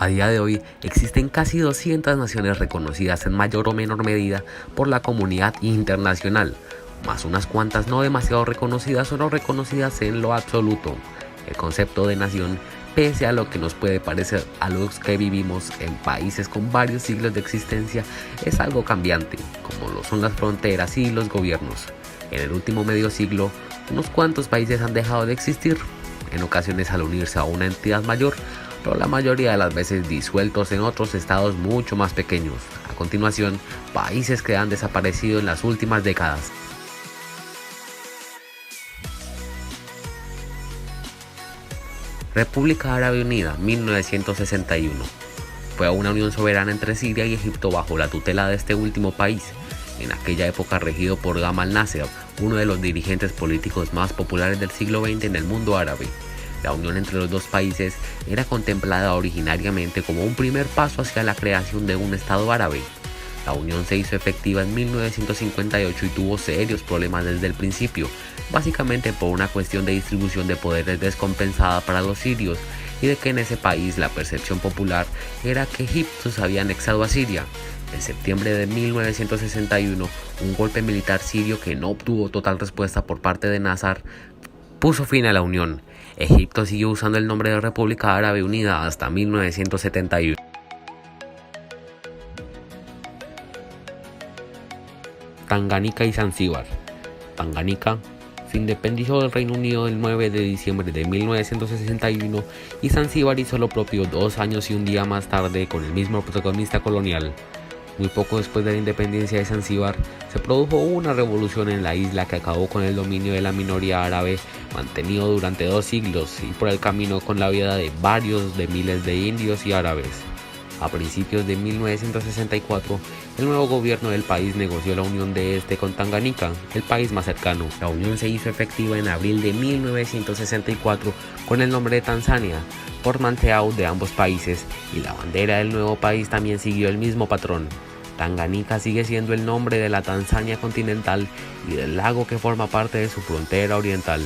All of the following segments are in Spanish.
A día de hoy existen casi 200 naciones reconocidas en mayor o menor medida por la comunidad internacional, más unas cuantas no demasiado reconocidas o no reconocidas en lo absoluto. El concepto de nación, pese a lo que nos puede parecer a los que vivimos en países con varios siglos de existencia, es algo cambiante, como lo son las fronteras y los gobiernos. En el último medio siglo, unos cuantos países han dejado de existir, en ocasiones al unirse a una entidad mayor, pero la mayoría de las veces disueltos en otros estados mucho más pequeños. A continuación, países que han desaparecido en las últimas décadas. República Árabe Unida, 1961. Fue una unión soberana entre Siria y Egipto bajo la tutela de este último país, en aquella época regido por Gamal Nasser, uno de los dirigentes políticos más populares del siglo XX en el mundo árabe. La unión entre los dos países era contemplada originariamente como un primer paso hacia la creación de un Estado árabe. La unión se hizo efectiva en 1958 y tuvo serios problemas desde el principio, básicamente por una cuestión de distribución de poderes descompensada para los sirios y de que en ese país la percepción popular era que Egipto se había anexado a Siria. En septiembre de 1961, un golpe militar sirio que no obtuvo total respuesta por parte de Nasser puso fin a la unión. Egipto siguió usando el nombre de República Árabe Unida hasta 1971. Tanganica y Zanzíbar. Tanganica se independizó del Reino Unido el 9 de diciembre de 1961 y Zanzíbar hizo lo propio 2 años y un día más tarde con el mismo protagonista colonial. Muy poco después de la independencia de Zanzíbar, se produjo una revolución en la isla que acabó con el dominio de la minoría árabe mantenido durante 2 siglos y por el camino con la vida de varios de miles de indios y árabes. A principios de 1964, el nuevo gobierno del país negoció la unión de este con Tanganica, el país más cercano. La unión se hizo efectiva en abril de 1964 con el nombre de Tanzania, portmanteau de ambos países, y la bandera del nuevo país también siguió el mismo patrón. Tanganica sigue siendo el nombre de la Tanzania continental y del lago que forma parte de su frontera oriental.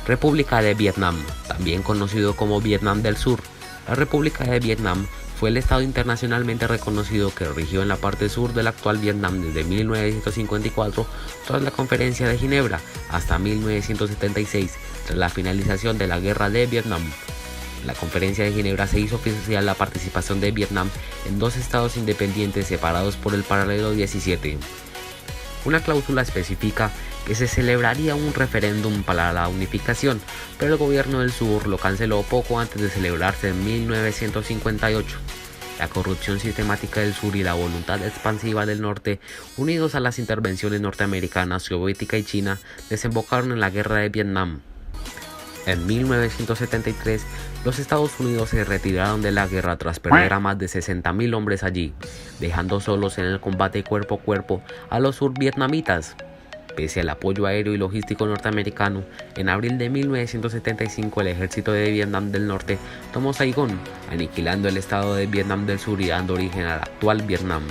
República de Vietnam, también conocido como Vietnam del Sur. La República de Vietnam fue el estado internacionalmente reconocido que rigió en la parte sur del actual Vietnam desde 1954 tras la Conferencia de Ginebra hasta 1976 tras la finalización de la Guerra de Vietnam. En la Conferencia de Ginebra se hizo oficial la participación de Vietnam en 2 estados independientes separados por el paralelo 17. Una cláusula especifica que se celebraría un referéndum para la unificación, pero el gobierno del sur lo canceló poco antes de celebrarse en 1958. La corrupción sistemática del sur y la voluntad expansiva del norte, unidos a las intervenciones norteamericanas, soviética y china, desembocaron en la Guerra de Vietnam. En 1973, los Estados Unidos se retiraron de la guerra tras perder a más de 60.000 hombres allí, dejando solos en el combate cuerpo a cuerpo a los survietnamitas. Pese al apoyo aéreo y logístico norteamericano, en abril de 1975 el ejército de Vietnam del Norte tomó Saigón, aniquilando el estado de Vietnam del Sur y dando origen al actual Vietnam.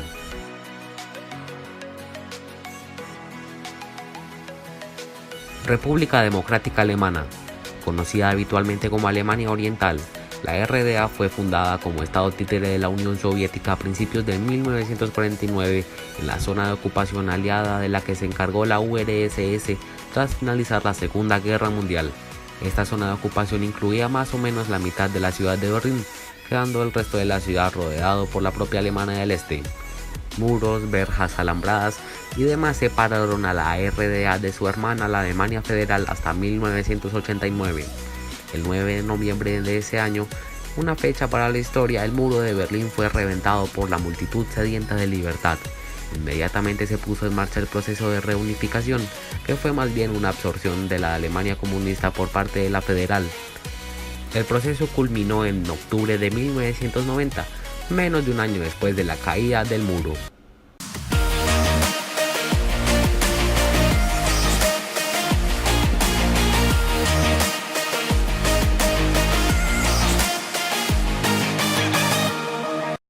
República Democrática Alemana, conocida habitualmente como Alemania Oriental, la RDA fue fundada como estado títere de la Unión Soviética a principios de 1949 en la zona de ocupación aliada de la que se encargó la URSS tras finalizar la Segunda Guerra Mundial. Esta zona de ocupación incluía más o menos la mitad de la ciudad de Berlín, quedando el resto de la ciudad rodeado por la propia Alemania del Este. Muros, verjas, alambradas y demás separaron a la RDA de su hermana, la Alemania Federal, hasta 1989. El 9 de noviembre de ese año, una fecha para la historia, el muro de Berlín fue reventado por la multitud sedienta de libertad. Inmediatamente se puso en marcha el proceso de reunificación, que fue más bien una absorción de la Alemania comunista por parte de la Federal. El proceso culminó en octubre de 1990, menos de un año después de la caída del muro.